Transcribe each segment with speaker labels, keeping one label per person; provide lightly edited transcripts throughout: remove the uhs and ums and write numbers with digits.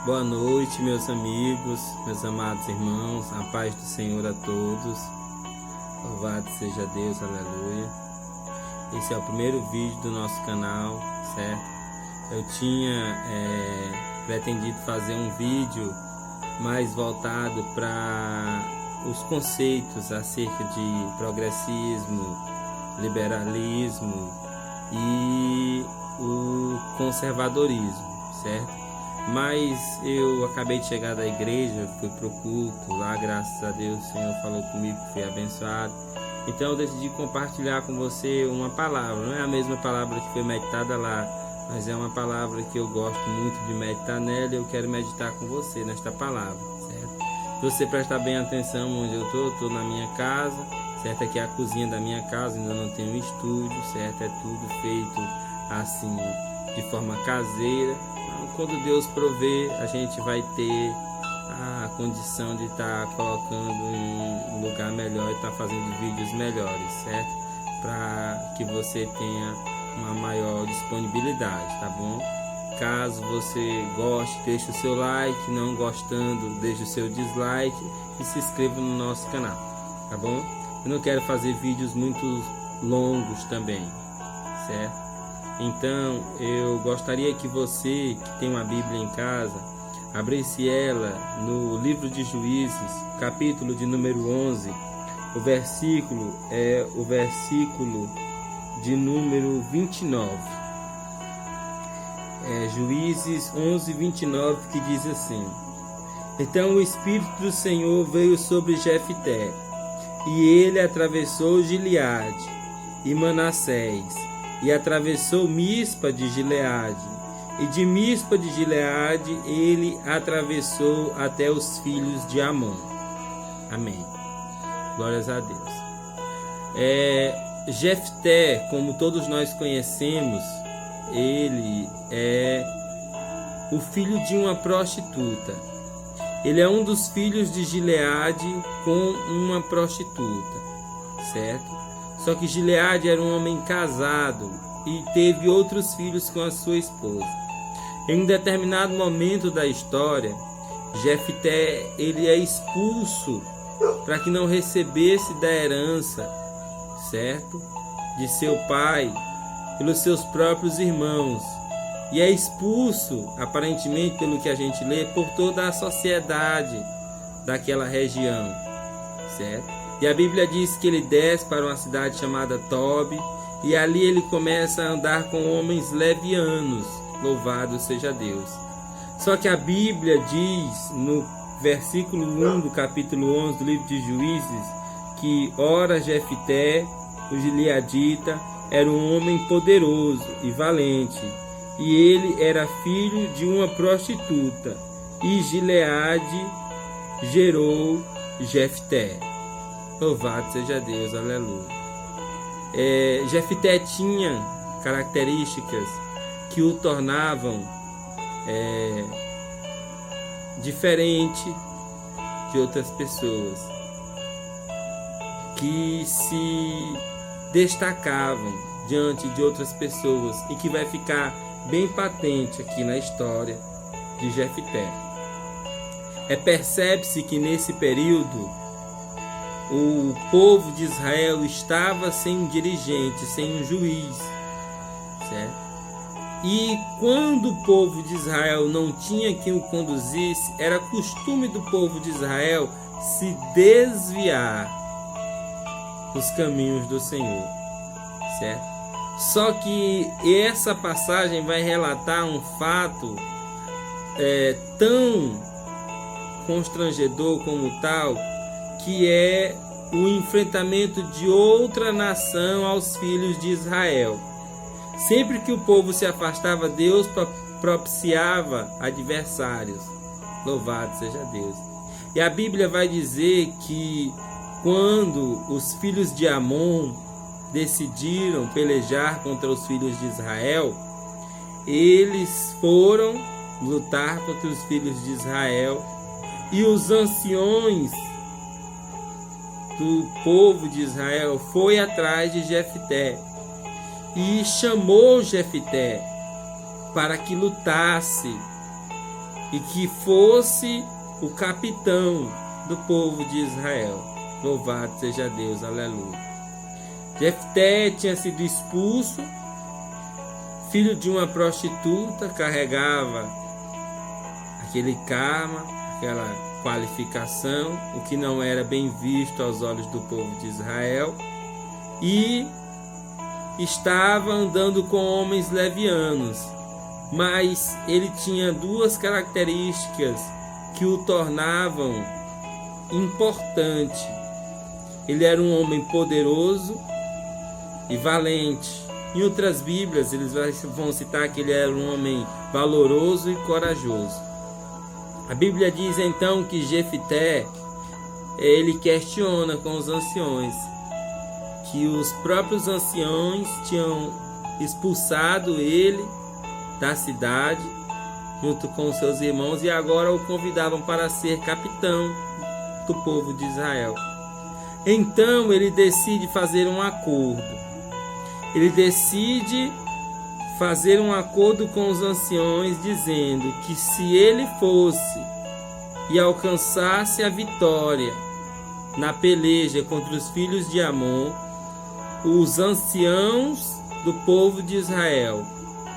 Speaker 1: Boa noite, meus amigos, meus amados irmãos, a paz do Senhor a todos. Louvado seja Deus, aleluia. Esse é o primeiro vídeo do nosso canal, certo? Eu tinha pretendido fazer um vídeo mais voltado para os conceitos acerca de progressismo, liberalismo e o conservadorismo, certo? Mas eu acabei de chegar da igreja, fui pro culto, lá graças a Deus o Senhor falou comigo, fui abençoado. Então eu decidi compartilhar com você uma palavra, não é a mesma palavra que foi meditada lá, mas é uma palavra que eu gosto muito de meditar nela e eu quero meditar com você nesta palavra, certo? Se você prestar bem atenção onde eu estou na minha casa, certo? Aqui é a cozinha da minha casa, ainda não tenho um estúdio, certo? É tudo feito assim, de forma caseira. Quando Deus prover, a gente vai ter a condição de estar colocando em um lugar melhor e estar fazendo vídeos melhores, certo? Para que você tenha uma maior disponibilidade, tá bom? Caso você goste, deixe o seu like, não gostando, deixe o seu dislike e se inscreva no nosso canal, tá bom? Eu não quero fazer vídeos muito longos também, certo? Então, eu gostaria que você, que tem uma Bíblia em casa, abrisse ela no livro de Juízes, capítulo de número 11, o versículo é o versículo de número 29. Juízes 11, 29, que diz assim: Então o Espírito do Senhor veio sobre Jefté, e ele atravessou Gileade e Manassés, e atravessou Mispa de Gileade, e de Mispa de Gileade ele atravessou até os filhos de Amon. Amém. Glórias a Deus. Jefté, como todos nós conhecemos, ele é o filho de uma prostituta. Ele é um dos filhos de Gileade com uma prostituta, certo? Só que Gileade era um homem casado e teve outros filhos com a sua esposa. Em um determinado momento da história, Jefté ele é expulso para que não recebesse da herança, certo? De seu pai, pelos seus próprios irmãos. E é expulso, aparentemente, pelo que a gente lê, por toda a sociedade daquela região, certo? E a Bíblia diz que ele desce para uma cidade chamada Tobi, e ali ele começa a andar com homens levianos, louvado seja Deus. Só que a Bíblia diz, no versículo 1 do capítulo 11 do livro de Juízes, que ora Jefté, o gileadita, era um homem poderoso e valente, e ele era filho de uma prostituta, e Gileade gerou Jefté. Louvado seja Deus, aleluia. Jefté tinha características que o tornavam diferente de outras pessoas, que se destacavam diante de outras pessoas e que vai ficar bem patente aqui na história de Jefté. Percebe-se que nesse período o povo de Israel estava sem um dirigente, sem um juiz, certo? E quando o povo de Israel não tinha quem o conduzisse, era costume do povo de Israel se desviar dos caminhos do Senhor, certo? Só que essa passagem vai relatar um fato tão constrangedor como tal, que é o enfrentamento de outra nação aos filhos de Israel. Sempre que o povo se afastava, Deus propiciava adversários. Louvado seja Deus. E a Bíblia vai dizer que quando os filhos de Amon decidiram pelejar contra os filhos de Israel, eles foram lutar contra os filhos de Israel, e os anciões do povo de Israel foi atrás de Jefté e chamou Jefté para que lutasse e que fosse o capitão do povo de Israel. Louvado seja Deus, aleluia. Jefté tinha sido expulso, filho de uma prostituta, carregava aquele karma, aquela qualificação, o que não era bem visto aos olhos do povo de Israel, e estava andando com homens levianos, mas ele tinha duas características que o tornavam importante. Ele era um homem poderoso e valente. Em outras Bíblias eles vão citar que ele era um homem valoroso e corajoso. A Bíblia diz então que Jefté, ele questiona com os anciões, que os próprios anciões tinham expulsado ele da cidade junto com seus irmãos e agora o convidavam para ser capitão do povo de Israel. Então ele decide fazer um acordo. Ele decide fazer um acordo com os anciões, dizendo que se ele fosse e alcançasse a vitória na peleja contra os filhos de Amon, os anciãos do povo de Israel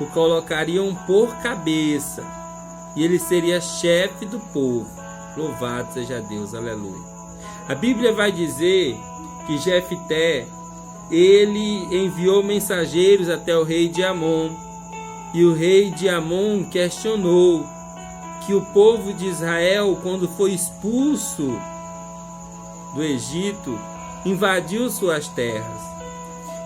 Speaker 1: o colocariam por cabeça e ele seria chefe do povo. Louvado seja Deus, aleluia. A Bíblia vai dizer que Jefté, ele enviou mensageiros até o rei de Amon, e o rei de Amon questionou que o povo de Israel, quando foi expulso do Egito, invadiu suas terras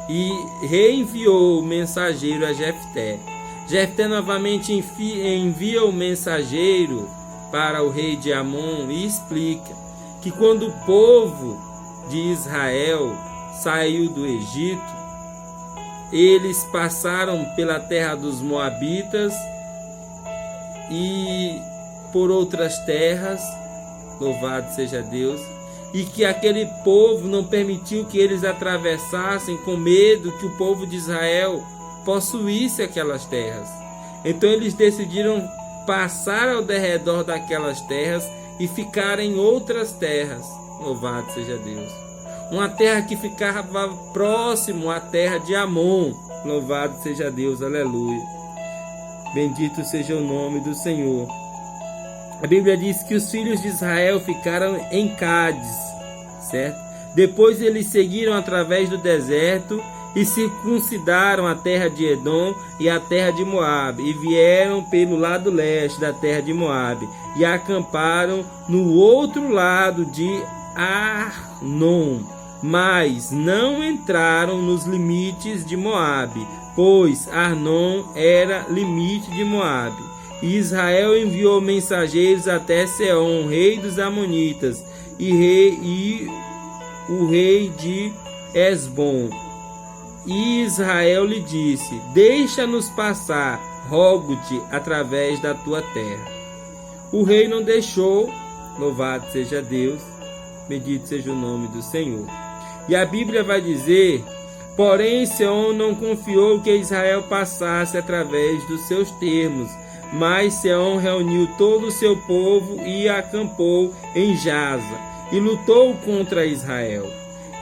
Speaker 1: e reenviou o mensageiro a Jefté. Jefté novamente envia o mensageiro para o rei de Amon e explica que quando o povo de Israel saiu do Egito, eles passaram pela terra dos Moabitas e por outras terras, louvado seja Deus, e que aquele povo não permitiu que eles atravessassem com medo que o povo de Israel possuísse aquelas terras. Então eles decidiram passar ao derredor daquelas terras e ficar em outras terras, louvado seja Deus. Uma terra que ficava próximo à terra de Amon, louvado seja Deus, aleluia. Bendito seja o nome do Senhor. A Bíblia diz que os filhos de Israel ficaram em Cádiz, certo? Depois eles seguiram através do deserto e circuncidaram a terra de Edom e a terra de Moabe, e vieram pelo lado leste da terra de Moabe, e acamparam no outro lado de Arnon, mas não entraram nos limites de Moabe, pois Arnon era limite de Moabe. E Israel enviou mensageiros até Seom, rei dos Amonitas, e o rei de Esbom. E Israel lhe disse: deixa-nos passar, rogo-te, através da tua terra. O rei não deixou, louvado seja Deus, bendito seja o nome do Senhor. E a Bíblia vai dizer: porém Seom não confiou que Israel passasse através dos seus termos, mas Seom reuniu todo o seu povo e acampou em Jaza, e lutou contra Israel.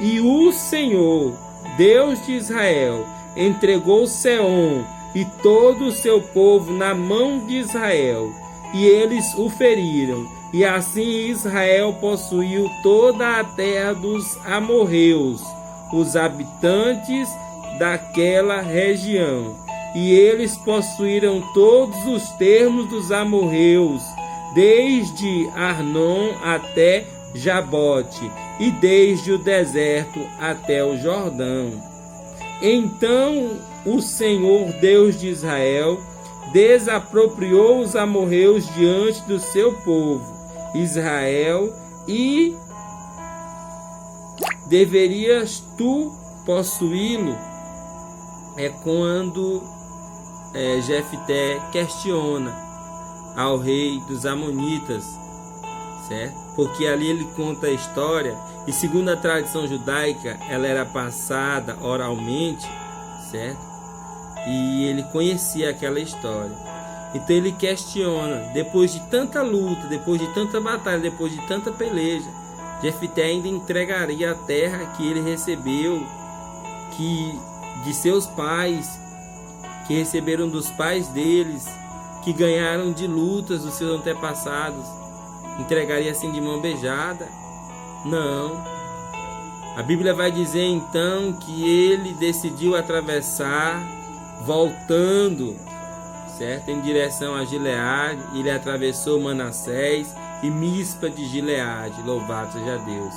Speaker 1: E o Senhor, Deus de Israel, entregou Seom e todo o seu povo na mão de Israel, e eles o feriram. E assim Israel possuiu toda a terra dos amorreus, os habitantes daquela região. E eles possuíram todos os termos dos amorreus, desde Arnon até Jabote, e desde o deserto até o Jordão. Então o Senhor Deus de Israel desapropriou os amorreus diante do seu povo Israel, e deverias tu possuí-lo? É quando Jefté questiona ao rei dos Amonitas, certo? Porque ali ele conta a história, e segundo a tradição judaica, ela era passada oralmente, certo? E ele conhecia aquela história. Então ele questiona, depois de tanta luta, depois de tanta batalha, depois de tanta peleja, Jefté ainda entregaria a terra que ele recebeu, que de seus pais, que receberam dos pais deles, que ganharam de lutas dos seus antepassados, entregaria assim de mão beijada? Não. A Bíblia vai dizer então que ele decidiu atravessar, voltando, certo, em direção a Gileade. Ele atravessou Manassés e Mispa de Gileade. Louvado seja Deus.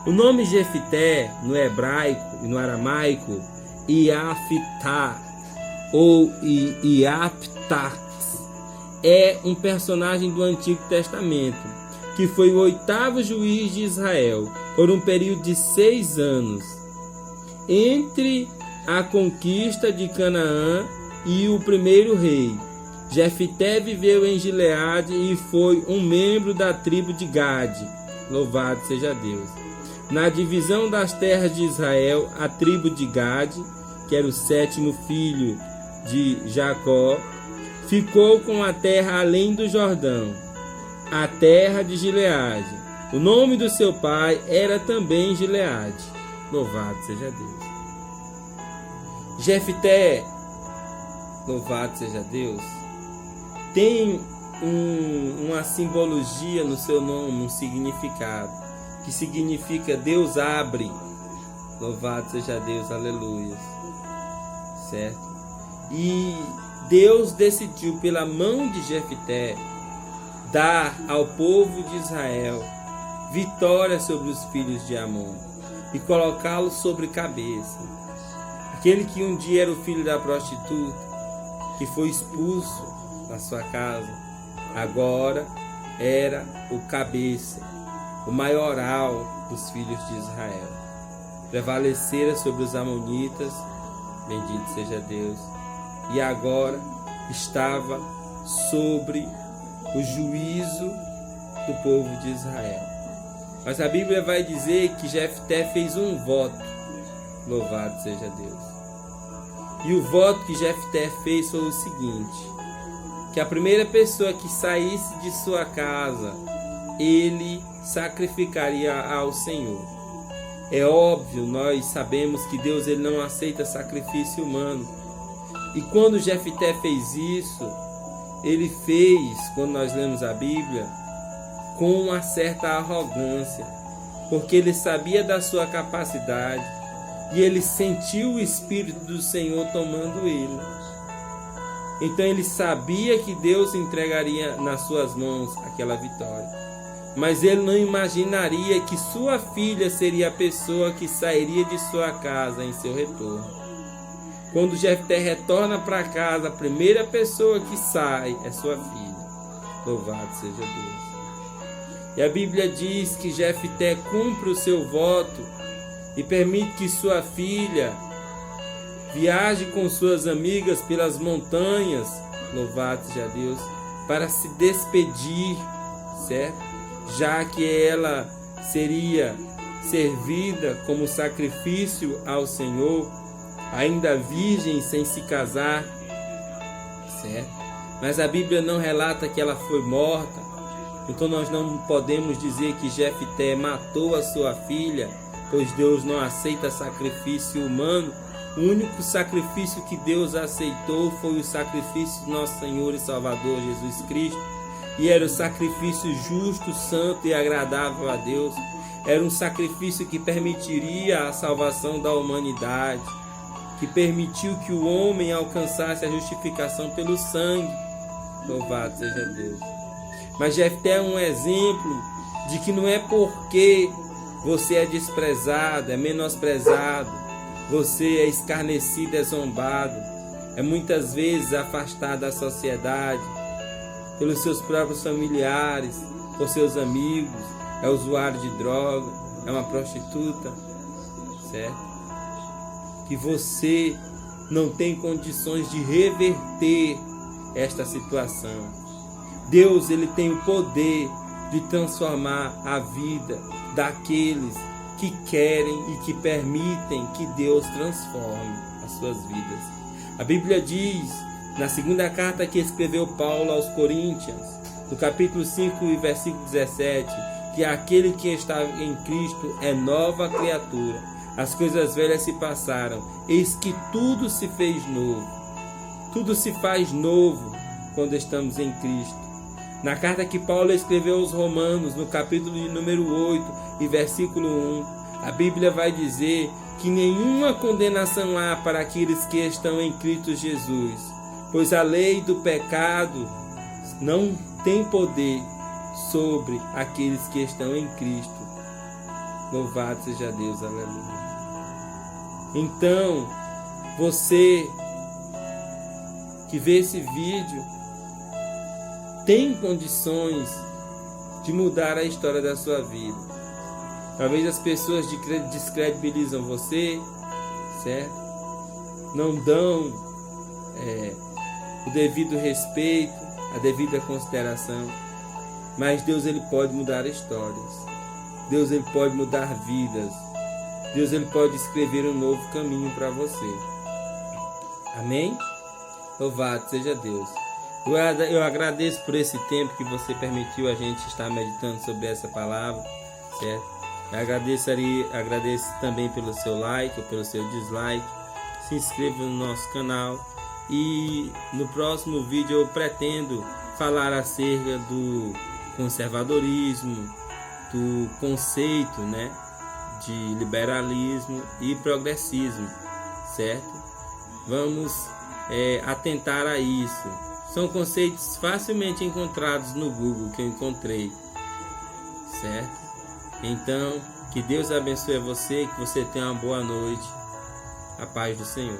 Speaker 1: O nome Jefté no hebraico e no aramaico, Iaftá ou Iaptá, é um personagem do Antigo Testamento, que foi o 8º juiz de Israel por um período de 6 anos, entre a conquista de Canaã e o primeiro rei. Jefté viveu em Gileade e foi um membro da tribo de Gade. Louvado seja Deus. Na divisão das terras de Israel, a tribo de Gade, que era o 7º filho de Jacó, ficou com a terra além do Jordão, a terra de Gileade. O nome do seu pai era também Gileade. Louvado seja Deus. Jefté, louvado seja Deus, tem uma simbologia no seu nome, um significado, que significa Deus abre. Louvado seja Deus, aleluia. Certo? E Deus decidiu, pela mão de Jefté, dar ao povo de Israel vitória sobre os filhos de Amon e colocá-los sobre cabeça. Aquele que um dia era o filho da prostituta, que foi expulso da sua casa, agora era o cabeça, o maioral dos filhos de Israel. Prevalecera sobre os amonitas, bendito seja Deus, e agora estava sobre o juízo do povo de Israel. Mas a Bíblia vai dizer que Jefté fez um voto. Louvado seja Deus. E o voto que Jefté fez foi o seguinte: que a primeira pessoa que saísse de sua casa, ele sacrificaria ao Senhor. É óbvio, nós sabemos que Deus ele não aceita sacrifício humano. E quando Jefté fez isso, ele fez, quando nós lemos a Bíblia, com uma certa arrogância, porque ele sabia da sua capacidade e ele sentiu o Espírito do Senhor tomando ele. Então ele sabia que Deus entregaria nas suas mãos aquela vitória, mas ele não imaginaria que sua filha seria a pessoa que sairia de sua casa em seu retorno. Quando Jefté retorna para casa, a primeira pessoa que sai é sua filha. Louvado seja Deus. E a Bíblia diz que Jefté cumpre o seu voto e permite que sua filha viaje com suas amigas pelas montanhas, louvado seja Deus, para se despedir, certo? Já que ela seria servida como sacrifício ao Senhor, ainda virgem, sem se casar, certo? Mas a Bíblia não relata que ela foi morta. Então nós não podemos dizer que Jefté matou a sua filha, pois Deus não aceita sacrifício humano. O único sacrifício que Deus aceitou foi o sacrifício do nosso Senhor e Salvador Jesus Cristo. E era o sacrifício justo, santo e agradável a Deus. Era um sacrifício que permitiria a salvação da humanidade, que permitiu que o homem alcançasse a justificação pelo sangue. Louvado seja Deus. Mas Jefté é um exemplo de que não é porque você é desprezado, é menosprezado, você é escarnecido, é zombado, é muitas vezes afastado da sociedade, pelos seus próprios familiares, por seus amigos, é usuário de droga, é uma prostituta, certo? Que você não tem condições de reverter esta situação. Deus ele tem o poder de transformar a vida daqueles que querem e que permitem que Deus transforme as suas vidas. A Bíblia diz na segunda carta que escreveu Paulo aos Coríntios, no capítulo 5 e versículo 17, que aquele que está em Cristo é nova criatura. As coisas velhas se passaram, eis que tudo se fez novo. Tudo se faz novo quando estamos em Cristo. Na carta que Paulo escreveu aos Romanos, no capítulo de número 8 e versículo 1, a Bíblia vai dizer que nenhuma condenação há para aqueles que estão em Cristo Jesus, pois a lei do pecado não tem poder sobre aqueles que estão em Cristo. Louvado seja Deus, aleluia. Então, você que vê esse vídeo tem condições de mudar a história da sua vida. Talvez as pessoas descredibilizam você, certo? Não dão o devido respeito, a devida consideração. Mas Deus, ele pode mudar histórias. Deus, ele pode mudar vidas. Deus, ele pode escrever um novo caminho para você. Amém? Louvado seja Deus. Eu agradeço por esse tempo que você permitiu a gente estar meditando sobre essa palavra, certo? Eu agradeço também pelo seu like ou pelo seu dislike. Se inscreva no nosso canal. E no próximo vídeo eu pretendo falar acerca do conservadorismo, do conceito, de liberalismo e progressismo, certo? Vamos atentar a isso. São conceitos facilmente encontrados no Google, que eu encontrei, certo? Então, que Deus abençoe você, que você tenha uma boa noite. A paz do Senhor.